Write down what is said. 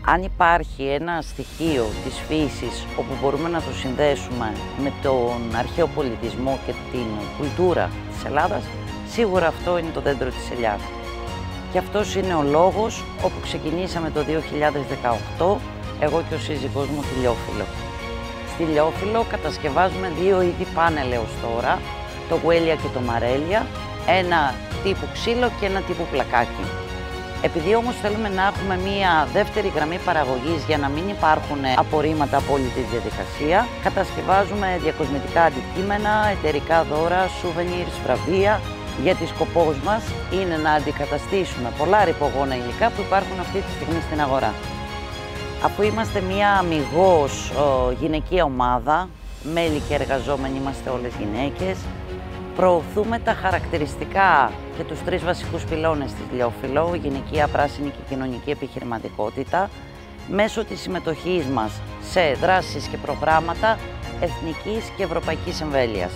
Αν υπάρχει ένα στοιχείο της φύσης όπου μπορούμε να το συνδέσουμε με τον αρχαίο πολιτισμό και την κουλτούρα της Ελλάδας, σίγουρα αυτό είναι το δέντρο της ελιάς. Και αυτός είναι ο λόγος όπου ξεκινήσαμε το 2018, εγώ και ο σύζυγός μου, τη Λιόφυλλο. Στη Λιόφυλλο κατασκευάζουμε δύο είδη πάνελ έως τώρα, το γουέλια και το μαρέλια, ένα τύπου ξύλο και ένα τύπου πλακάκι. Επειδή όμως θέλουμε να έχουμε μία δεύτερη γραμμή παραγωγής για να μην υπάρχουν απορρίμματα από όλη τη διαδικασία, κατασκευάζουμε διακοσμητικά αντικείμενα, εταιρικά δώρα, souvenirs, βραβεία, γιατί σκοπός μας είναι να αντικαταστήσουμε πολλά ρυπογόνα υλικά που υπάρχουν αυτή τη στιγμή στην αγορά. Αφού είμαστε μία αμιγώς γυναικεία ομάδα, μέλη και εργαζόμενοι είμαστε όλες γυναίκες, προωθούμε τα χαρακτηριστικά και τους τρεις βασικούς πυλώνες της Λιόφυλλο, γυναικεία, πράσινη και κοινωνική επιχειρηματικότητα, μέσω της συμμετοχής μας σε δράσεις και προγράμματα εθνικής και ευρωπαϊκής εμβέλειας.